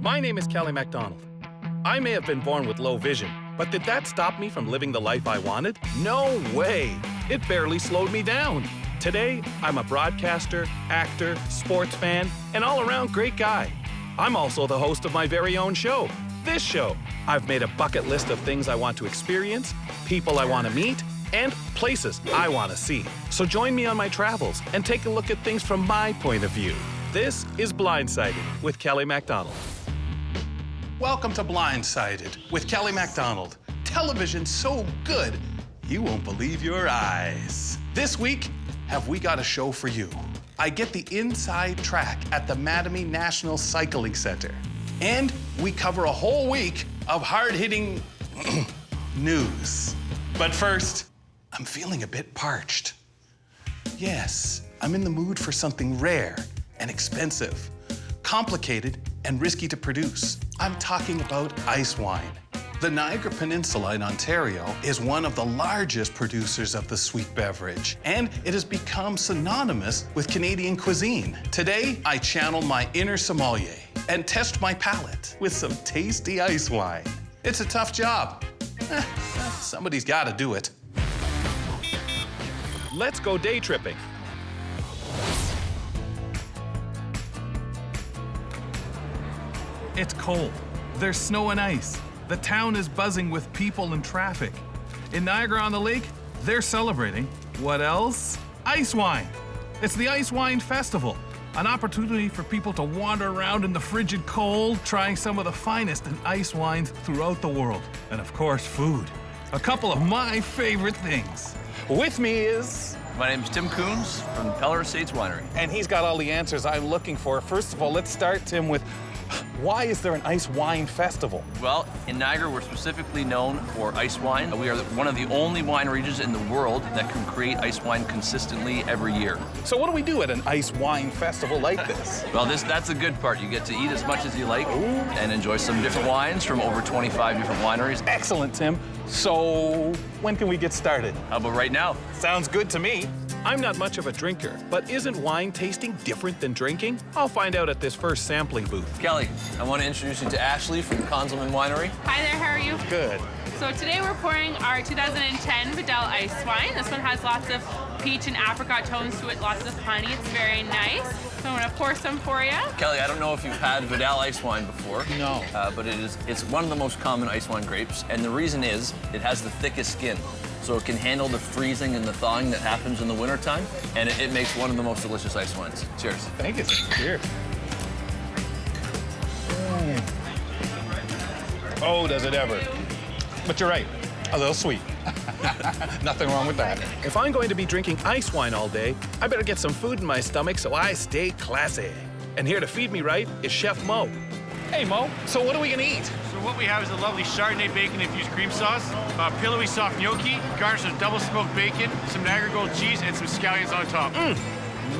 My name is Kelly MacDonald. I may have been born with low vision, but did that stop me from living the life I wanted? No way! It barely slowed me down. Today, I'm a broadcaster, actor, sports fan, and all-around great guy. I'm also the host of my very own show, this show. I've made a bucket list of things I want to experience, people I want to meet, and places I want to see. So join me on my travels and take a look at things from my point of view. This is Blindsided with Kelly MacDonald. Welcome to Blindsided with Kelly MacDonald. Television so good, you won't believe your eyes. This week, have we got a show for you. I get the inside track at the Mattamy National Cycling Centre. And we cover a whole week of hard-hitting news. But first, I'm feeling a bit parched. Yes, I'm in the mood for something rare and expensive, complicated and risky to produce. I'm talking about ice wine. The Niagara Peninsula in Ontario is one of the largest producers of the sweet beverage, and it has become synonymous with Canadian cuisine. Today, I channel my inner sommelier and test my palate with some tasty ice wine. It's a tough job. Somebody's got to do it. Let's go day tripping. It's cold. There's snow and ice. The town is buzzing with people and traffic. In Niagara-on-the-Lake, they're celebrating. What else? Ice wine. It's the Icewine Festival, an opportunity for people to wander around in the frigid cold, trying some of the finest in ice wines throughout the world. And of course, food. A couple of my favorite things. With me is... My name's Tim Coons from Peller Estates Winery. And he's got all the answers I'm looking for. First of all, let's start, Tim, with why is there an ice wine festival? Well, in Niagara, we're specifically known for ice wine. We are one of the only wine regions in the world that can create ice wine consistently every year. So what do we do at an ice wine festival like this? Well, that's the good part. You get to eat as much as you like and enjoy some different wines from over 25 different wineries. Excellent, Tim. So when can we get started? How about right now? Sounds good to me. I'm not much of a drinker, but isn't wine tasting different than drinking? I'll find out at this first sampling booth. Kelly, I want to introduce you to Ashley from Conzelman Winery. Hi there, how are you? Good. So today we're pouring our 2010 Adele ice wine. This one has lots of peach and apricot tones to it, lots of honey. It's very nice. So I'm gonna pour some for you. Kelly, I don't know if you've had Adele ice wine before. No. But it's one of the most common ice wine grapes, and the reason is it has the thickest skin. So it can handle the freezing and the thawing that happens in the wintertime, and it makes one of the most delicious ice wines. Cheers. Thank you. Cheers. Oh, does it ever. But you're right, a little sweet. Nothing wrong with that. If I'm going to be drinking ice wine all day, I better get some food in my stomach so I stay classy. And here to feed me right is Chef Mo. Hey, Mo, so what are we gonna eat? So what we have is a lovely Chardonnay bacon-infused cream sauce, pillowy soft gnocchi, garnished with double-smoked bacon, some Niagara Gold cheese, and some scallions on top.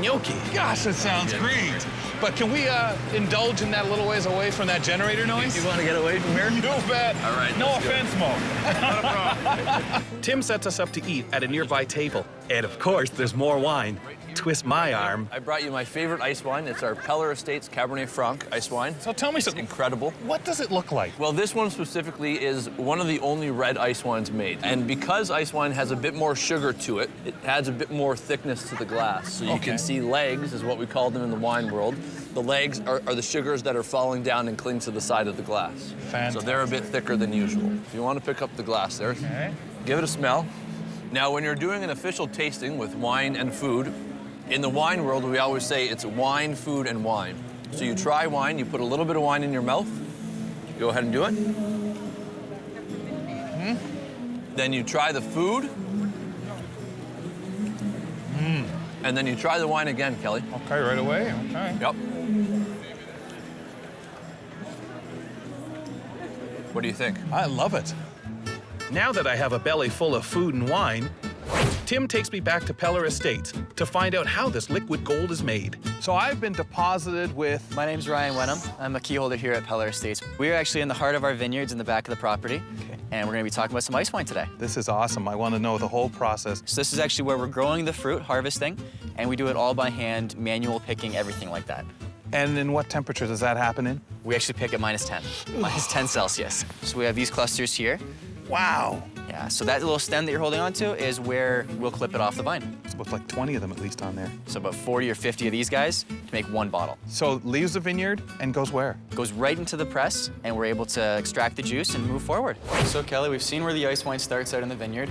Gnocchi. Gosh, that sounds great. But can we indulge in that a little ways away from that generator noise? You want to get away from here? You bet. All right. No let's go. offense, Mo. Not a problem. Tim sets us up to eat at a nearby table. And of course, there's more wine. Twist my arm. I brought you my favorite ice wine. It's our Peller Estates Cabernet Franc ice wine. So tell me It's something. incredible. What does it look like? Well, this one specifically is one of the only red ice wines made. And because ice wine has a bit more sugar to it, it adds a bit more thickness to the glass. So you can see legs, is what we call them in the wine world. The legs are the sugars that are falling down and cling to the side of the glass. Fantastic. So they're a bit thicker than usual. If you want to pick up the glass there, give it a smell. Now, when you're doing an official tasting with wine and food, in the wine world, we always say it's wine, food, and wine. So you try wine, you put a little bit of wine in your mouth. Go ahead and do it. Then you try the food. And then you try the wine again, Kelly. Okay, right away. Okay. Yep. What do you think? I love it. Now that I have a belly full of food and wine, Tim takes me back to Peller Estates to find out how this liquid gold is made. So I've been deposited with... My name's Ryan Wenham. I'm a key holder here at Peller Estates. We're actually in the heart of our vineyards in the back of the property. And we're gonna be talking about some ice wine today. This is awesome. I want to know the whole process. So this is actually where we're growing the fruit, harvesting, and we do it all by hand, manual picking, everything like that. And in what temperature does that happen in? We actually pick at -10, -10 Celsius. So we have these clusters here. Wow. Yeah, so that little stem that you're holding onto is where we'll clip it off the vine. With like 20 of them at least on there. So about 40 or 50 of these guys to make one bottle. So leaves the vineyard and goes where? Goes right into the press, and we're able to extract the juice and move forward. So Kelly, we've seen where the ice wine starts out in the vineyard.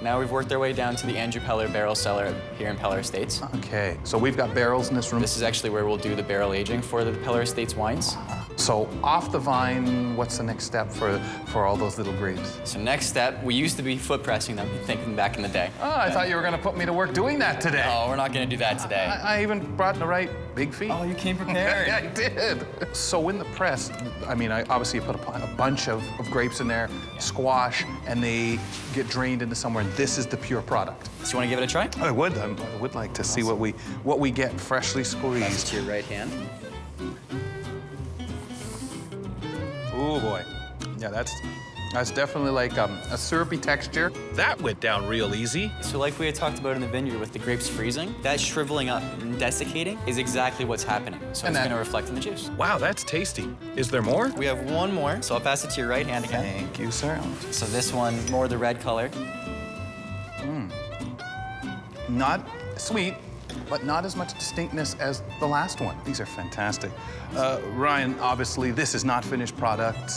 Now we've worked our way down to the Andrew Peller barrel cellar here in Peller Estates. Okay, so we've got barrels in this room. This is actually where we'll do the barrel aging for the Peller Estates wines. So off the vine, what's the next step for all those little grapes? So next step, we used to be foot pressing them, thinking back in the day. Oh, I thought you were gonna put me to work doing that today. Oh, we're not gonna do that today. I even brought the right big feet. Oh, you came prepared. I did. So in the press, I mean, obviously you put a bunch of grapes in there, squash, and they get drained into somewhere, and this is the pure product. So you wanna give it a try? I would like to see what we get freshly Pass it squeezed. to your right hand. Oh boy. Yeah, that's definitely like a syrupy texture. That went down real easy. So like we had talked about in the vineyard with the grapes freezing, that shriveling up and desiccating is exactly what's happening. So And it's that- gonna reflect in the juice. Wow, that's tasty. Is there more? We have one more, so I'll pass it to your right hand again. Thank you, sir. So this one, more the red color. Not sweet, but not as much distinctness as the last one. These are fantastic. Ryan, obviously, this is not finished product.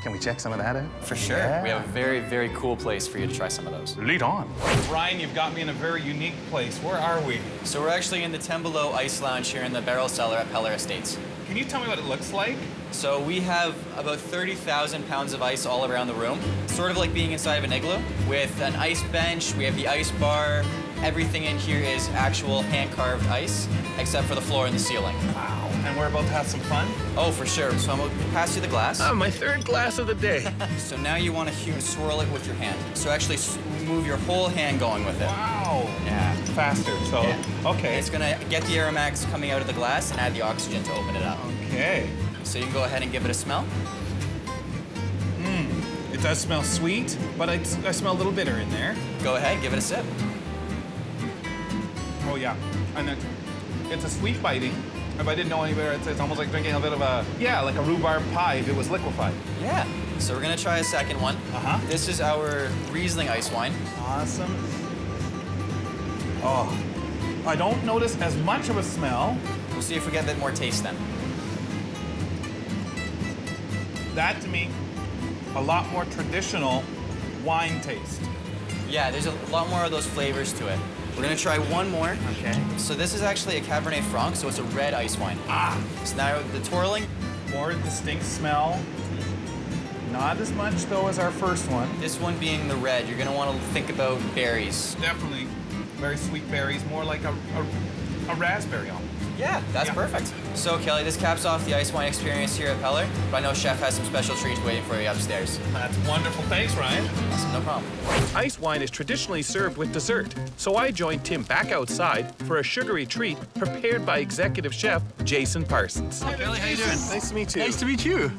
Can we check some of that out? For sure. Yeah. We have a very, very cool place for you to try some of those. Lead on. Ryan, you've got me in a very unique place. Where are we? So we're actually in the 10 Below Ice Lounge here in the barrel cellar at Peller Estates. Can you tell me what it looks like? So we have about 30,000 pounds of ice all around the room. Sort of like being inside of an igloo with an ice bench. We have the ice bar. Everything in here is actual hand-carved ice, except for the floor and the ceiling. Wow. And we're about to have some fun? Oh, for sure. So I'm going to pass you the glass. My third glass of the day. So now you want to swirl it with your hand. So actually move your whole hand going with it. Wow. Yeah. Faster, so, Yeah. okay. It's going to get the aromatics coming out of the glass and add the oxygen to open it up. Okay. So you can go ahead and give it a smell. It does smell sweet, but I smell a little bitter in there. Go ahead, give it a sip. Oh, yeah. And it's a sweet biting. If I didn't know any better, it's almost like drinking a bit of like a rhubarb pie if it was liquefied. Yeah. So we're going to try a second one. Uh-huh. This is our Riesling ice wine. Awesome. Oh, I don't notice as much of a smell. We'll see if we get a bit more taste then. That, to me, a lot more traditional wine taste. Yeah, there's a lot more of those flavors to it. We're gonna try one more. Okay. So this is actually a Cabernet Franc, so it's a red ice wine. Ah, So now the twirling, more distinct smell. Not as much, though, as our first one. this one being the red, you're gonna wanna think about berries. Definitely very sweet berries, more like a raspberry almost. Yeah, that's Yeah. perfect. So Kelly, this caps off the ice wine experience here at Peller, but I know Chef has some special treats waiting for you upstairs. That's wonderful. Thanks, Ryan. Awesome, no problem. Ice wine is traditionally served with dessert, so I joined Tim back outside for a sugary treat prepared by executive chef Jason Parsons. Kelly, how you doing? Nice to meet you. Nice to meet you.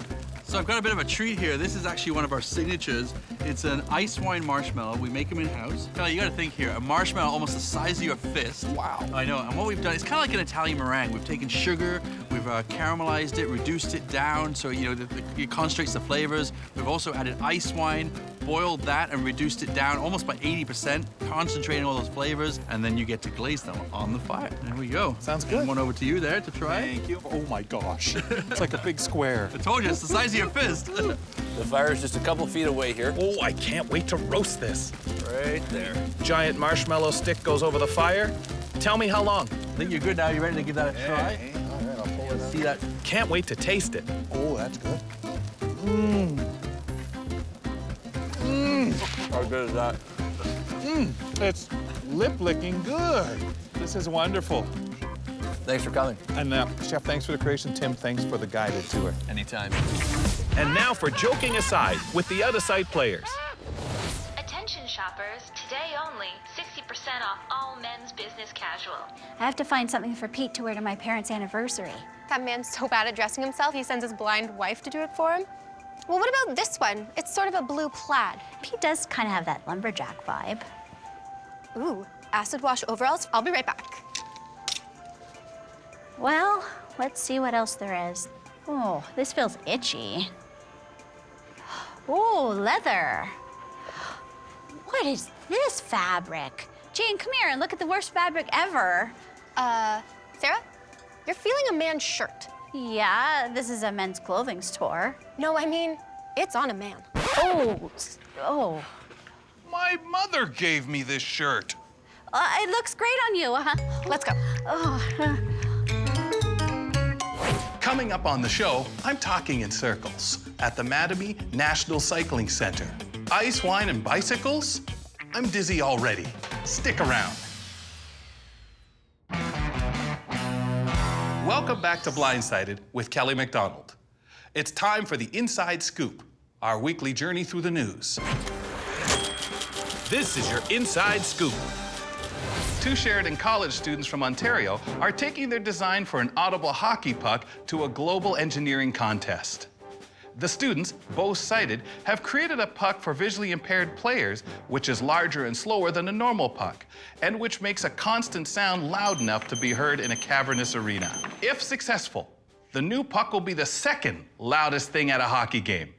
So I've got a bit of a treat here. This is actually one of our signatures. It's an ice wine marshmallow. We make them in-house. Kelly, you gotta think here. A marshmallow almost the size of your fist. Wow. I know, and what we've done, it's kind of like an Italian meringue. We've taken sugar, we've caramelized it, reduced it down so, you know, it concentrates the flavors. We've also added ice wine, boiled that and reduced it down almost by 80%, concentrating all those flavors, and then you get to glaze them on the fire. There we go. Sounds good. And one over to you there to try. Thank you. Oh my gosh. It's like a big square. I told you, it's the size of your fist. The fire is just a couple feet away here. Oh, I can't wait to roast this. Right there. Giant marshmallow stick goes over the fire. Tell me how long. I think you're good now. You ready to give that a try? Hey, all right, I'll pull it out. See that? Can't wait to taste it. Oh, that's good. How good is that? It's lip-licking good. This is wonderful. Thanks for coming. And Chef, thanks for the creation. Tim, thanks for the guided tour. Anytime. And now for Joking Aside with the out-of-sight players. Attention shoppers, today only, 60% off all men's business casual. I have to find something for Pete to wear to my parents' anniversary. That man's so bad at dressing himself, he sends his blind wife to do it for him. Well, what about this one? It's sort of a blue plaid. Pete does kind of have that lumberjack vibe. Ooh, acid wash overalls. I'll be right back. Well, let's see what else there is. Oh, this feels itchy. Oh, leather. What is this fabric? Jane, come here and look at the worst fabric ever. Sarah, you're feeling a man's shirt. Yeah, this is a men's clothing store. No, I mean, it's on a man. Oh. My mother gave me this shirt. It looks great on you, huh? Let's go. Coming up on the show, I'm talking in circles at the Mattamy National Cycling Centre. Ice, wine, and bicycles? I'm dizzy already. Stick around. Welcome back to Blindsided with Kelly McDonald. It's time for the Inside Scoop, our weekly journey through the news. This is your Inside Scoop. Two Sheridan College students from Ontario are taking their design for an audible hockey puck to a global engineering contest. The students, both sighted, have created a puck for visually impaired players, which is larger and slower than a normal puck, and which makes a constant sound loud enough to be heard in a cavernous arena. If successful, the new puck will be the second loudest thing at a hockey game,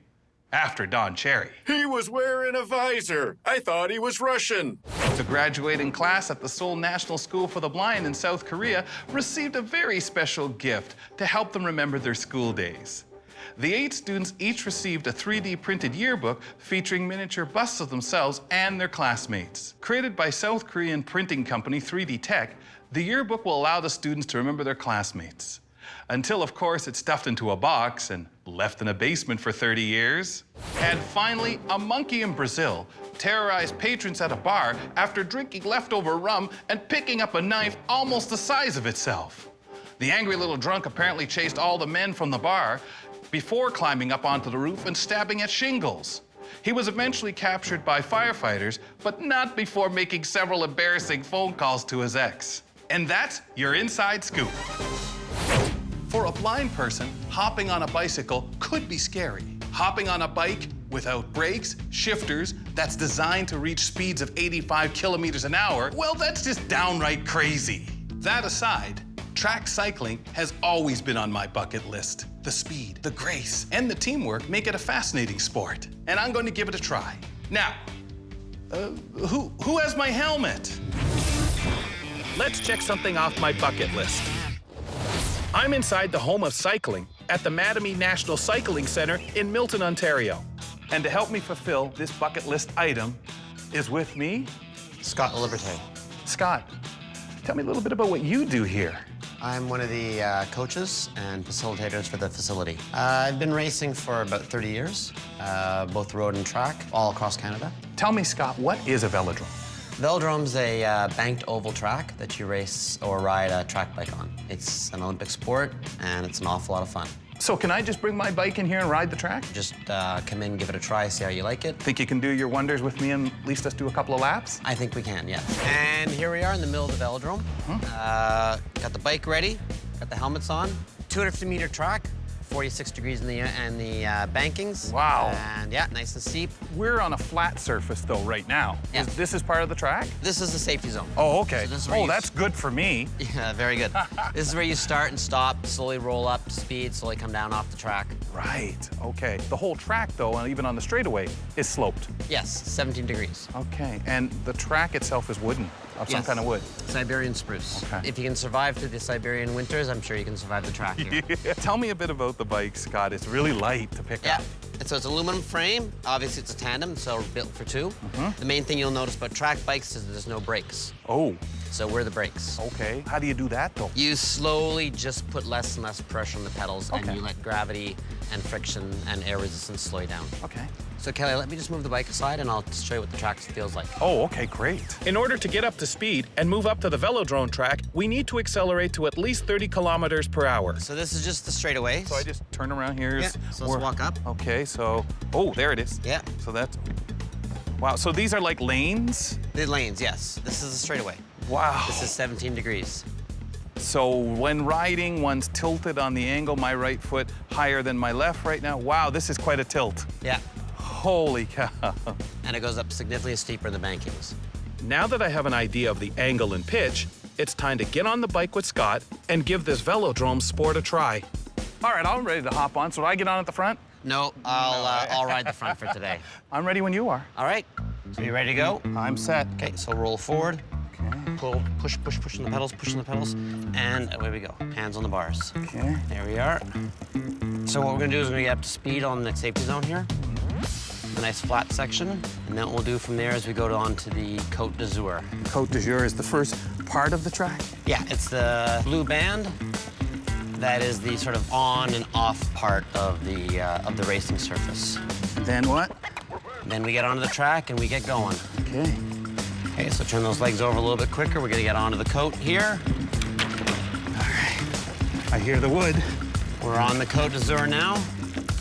after Don Cherry. He was wearing a visor. I thought he was Russian. The graduating class at the Seoul National School for the Blind in South Korea received a very special gift to help them remember their school days. The 8 students each received a 3D printed yearbook featuring miniature busts of themselves and their classmates. Created by South Korean printing company 3D Tech, the yearbook will allow the students to remember their classmates. Until, of course, it's stuffed into a box and left in a basement for 30 years. And finally, a monkey in Brazil terrorized patrons at a bar after drinking leftover rum and picking up a knife almost the size of itself. The angry little drunk apparently chased all the men from the bar before climbing up onto the roof and stabbing at shingles. He was eventually captured by firefighters, but not before making several embarrassing phone calls to his ex. And that's your Inside Scoop. For a blind person, hopping on a bicycle could be scary. Hopping on a bike without brakes, shifters, that's designed to reach speeds of 85 kilometers an hour, well, that's just downright crazy. That aside, track cycling has always been on my bucket list. The speed, the grace, and the teamwork make it a fascinating sport, and I'm going to give it a try. Now, who has my helmet? Let's check something off my bucket list. I'm inside the home of cycling at the Mattamy National Cycling Centre in Milton, Ontario. And to help me fulfill this bucket list item is with me, Scott Liberté. Scott, tell me a little bit about what you do here. I'm one of the coaches and facilitators for the facility. I've been racing for about 30 years, both road and track, all across Canada. Tell me, Scott, what is a velodrome? Velodrome's a banked oval track that you race or ride a track bike on. It's an Olympic sport, and it's an awful lot of fun. So can I just bring my bike in here and ride the track? Just come in, give it a try, see how you like it. Think you can do your wonders with me and at least us do a couple of laps? I think we can, yes. And here we are in the middle of the velodrome. Got the bike ready, got the helmets on. 250-meter track, 46 degrees in the bankings. Wow. And yeah, nice and steep. We're on a flat surface though right now. Yeah. This is part of the track? This is the safety zone. Oh, okay. So that's good for me. Yeah, very good. This is where you start and stop, slowly roll up to speed, slowly come down off the track. Right, okay. The whole track though, and even on the straightaway, is sloped. Yes, 17 degrees. Okay, and the track itself is wooden, of some kind of wood. Siberian spruce. Okay. If you can survive through the Siberian winters, I'm sure you can survive the track here. Yeah. Tell me a bit about the bike, Scott. It's really light to pick up. So it's aluminum frame. Obviously, it's a tandem, so built for two. The main thing you'll notice about track bikes is there's no brakes. Oh. So we're the brakes. Okay. How do you do that, though? You slowly just put less and less pressure on the pedals, and you let gravity and friction and air resistance slow you down. Okay. So, Kelly, let me just move the bike aside, and I'll show you what the track feels like. Oh, okay, great. In order to get up to speed and move up to the velodrome track, we need to accelerate to at least 30 kilometers per hour. So this is just the straightaway. So I just turn around here. Yeah, so let's walk up. Okay, so, oh, there it is. Yeah. So that's, wow, so these are like lanes? The lanes, yes. This is the straightaway. Wow. This is 17 degrees. So when riding, one's tilted on the angle, my right foot higher than my left right now. Wow, this is quite a tilt. Yeah. Holy cow. And it goes up significantly steeper in the bankings. Now that I have an idea of the angle and pitch, it's time to get on the bike with Scott and give this velodrome sport a try. All right, I'm ready to hop on. So do I get on at the front? No, I'll ride the front for today. I'm ready when you are. All right. So you ready to go? I'm set. Okay, so roll forward. Okay. Pull, push on the pedals, push on the pedals. And away we go. Hands on the bars. Okay. There we are. So what we're gonna do is we're gonna get up to speed on the safety zone here. A nice flat section. And then what we'll do from there is we go on to the Côte d'Azur. Côte d'Azur is the first part of the track? Yeah, it's the blue band. That is the sort of on and off part of the racing surface. Then what? Then we get onto the track and we get going. Okay. Okay, so turn those legs over a little bit quicker. We're gonna get onto the Côte here. All right. I hear the wood. We're on the Côte d'Azur now.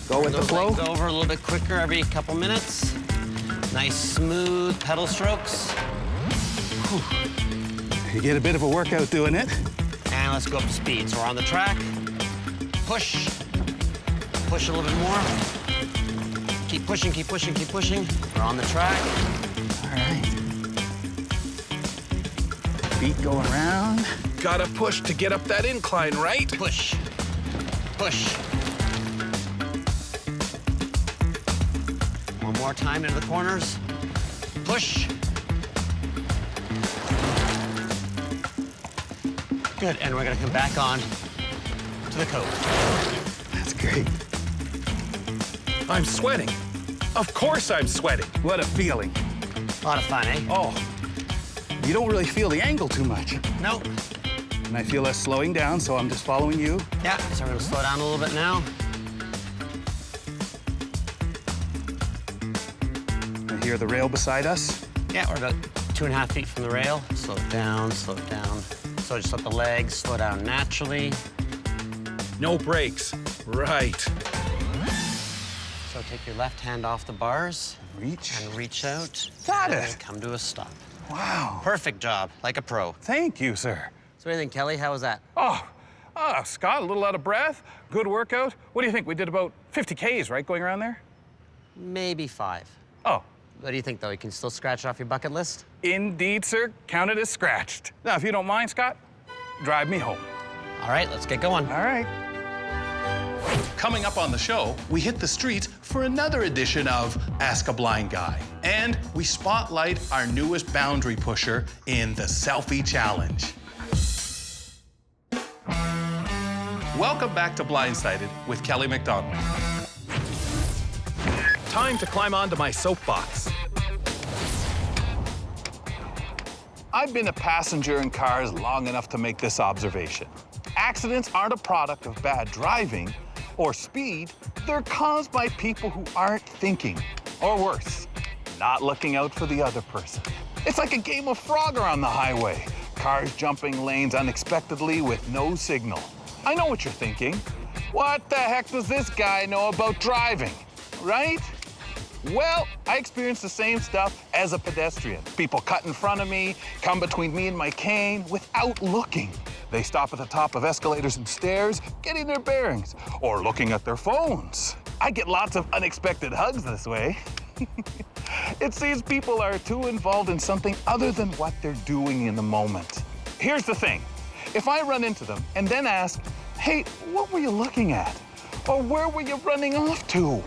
Go with the flow. Legs over a little bit quicker every couple minutes. Nice smooth pedal strokes. Whew. You get a bit of a workout doing it. And let's go up to speed. So we're on the track. Push. Push a little bit more. Keep pushing, keep pushing, keep pushing. We're on the track. All right. Feet going around. Gotta push to get up that incline, right? Push. Push. One more time into the corners. Push. Good, and we're gonna come back on to the Côte. That's great. I'm sweating. Of course I'm sweating. What a feeling. A lot of fun, eh? Oh, you don't really feel the angle too much. Nope. And I feel us slowing down, so I'm just following you. Yeah, so we're gonna slow down a little bit now. I hear the rail beside us. Yeah, we're about 2.5 feet from the rail. Slow it down, slow it down. So just let the legs slow down naturally. No brakes. Right. So take your left hand off the bars. Reach. And reach out. Got and it. Come to a stop. Wow. Perfect job, like a pro. Thank you, sir. So what do you think, Kelly? How was that? Scott, a little out of breath. Good workout. What do you think? We did about 50 Ks, right, going around there? Maybe 5. Oh. What do you think, though? You can still scratch it off your bucket list? Indeed, sir. Count it as scratched. Now, if you don't mind, Scott, drive me home. All right, let's get going. All right. Coming up on the show, we hit the streets for another edition of Ask a Blind Guy. And we spotlight our newest boundary pusher in the Selfie Challenge. Welcome back to Blindsided with Kelly McDonald. Time to climb onto my soapbox. I've been a passenger in cars long enough to make this observation. Accidents aren't a product of bad driving or speed. They're caused by people who aren't thinking, or worse, not looking out for the other person. It's like a game of Frogger on the highway. Cars jumping lanes unexpectedly with no signal. I know what you're thinking. What the heck does this guy know about driving, right? Well, I experienced the same stuff as a pedestrian. People cut in front of me, come between me and my cane without looking. They stop at the top of escalators and stairs, getting their bearings, or looking at their phones. I get lots of unexpected hugs this way. It seems people are too involved in something other than what they're doing in the moment. Here's the thing. If I run into them and then ask, hey, what were you looking at? Or where were you running off to?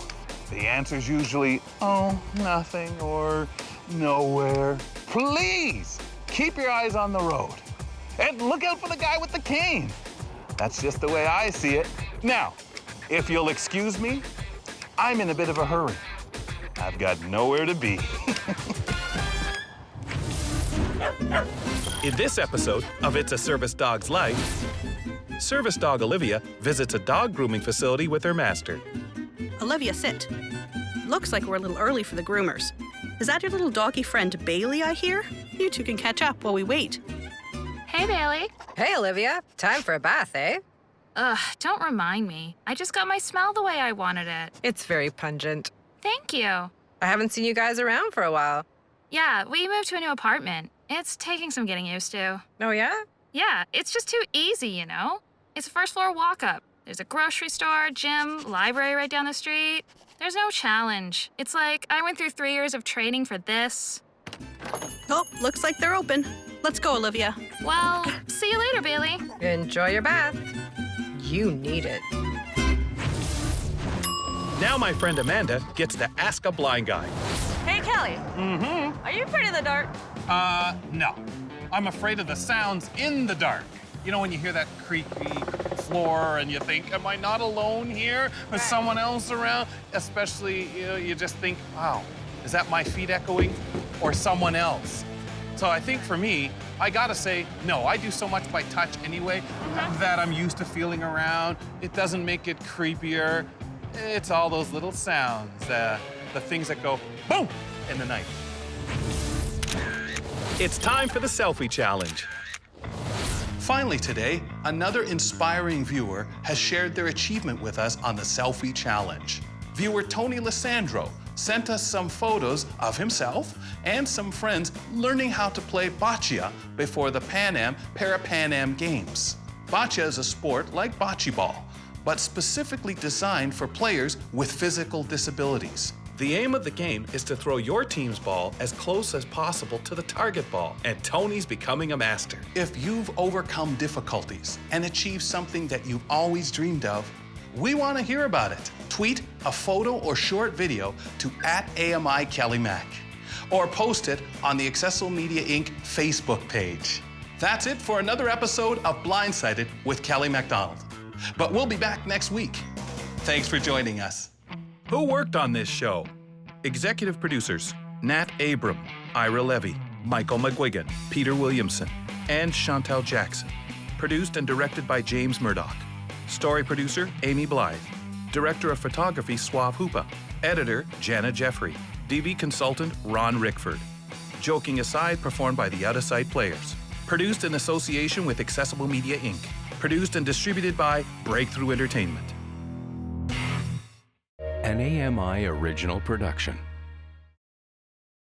The answer's usually, oh, nothing, or nowhere. Please, keep your eyes on the road. And look out for the guy with the cane. That's just the way I see it. Now, if you'll excuse me, I'm in a bit of a hurry. I've got nowhere to be. In this episode of It's a Service Dog's Life, service dog Olivia visits a dog grooming facility with her master. Olivia, sit. Looks like we're a little early for the groomers. Is that your little doggy friend Bailey, I hear? You two can catch up while we wait. Hey, Bailey. Hey, Olivia. Time for a bath, eh? Ugh, don't remind me. I just got my smell the way I wanted it. It's very pungent. Thank you. I haven't seen you guys around for a while. Yeah, we moved to a new apartment. It's taking some getting used to. Oh, yeah? Yeah, it's just too easy, you know? It's a first floor walk-up. There's a grocery store, gym, library right down the street. There's no challenge. It's like I went through 3 years of training for this. Oh, looks like they're open. Let's go, Olivia. Well, see you later, Bailey. Enjoy your bath. You need it. Now my friend Amanda gets to ask a blind guy. Hey, Kelly. Mm-hmm. Are you afraid of the dark? No. I'm afraid of the sounds in the dark. You know, when you hear that creaky floor and you think, am I not alone here? Is someone else around? Especially, you know, you just think, wow, is that my feet echoing or someone else? So I think for me, I gotta say, no, I do so much by touch anyway that I'm used to feeling around. It doesn't make it creepier. It's all those little sounds, the things that go boom in the night. It's time for the selfie challenge. Finally today, another inspiring viewer has shared their achievement with us on the selfie challenge. Viewer Tony Lissandro sent us some photos of himself and some friends learning how to play boccia before the Para-Pan Am Games. Boccia is a sport like bocce ball, but specifically designed for players with physical disabilities. The aim of the game is to throw your team's ball as close as possible to the target ball, and Tony's becoming a master. If you've overcome difficulties and achieved something that you've always dreamed of, we want to hear about it. Tweet a photo or short video to @AMIKellyMac, or post it on the Accessible Media Inc. Facebook page. That's it for another episode of Blindsided with Kelly MacDonald. But we'll be back next week. Thanks for joining us. Who worked on this show? Executive producers, Nat Abram, Ira Levy, Michael McGuigan, Peter Williamson, and Chantel Jackson. Produced and directed by James Murdoch. Story producer, Amy Blythe. Director of photography, Suave Hoopa. Editor, Jana Jeffrey. DB consultant, Ron Rickford. Joking Aside, performed by the Out of Sight Players. Produced in association with Accessible Media Inc. Produced and distributed by Breakthrough Entertainment. An AMI original production.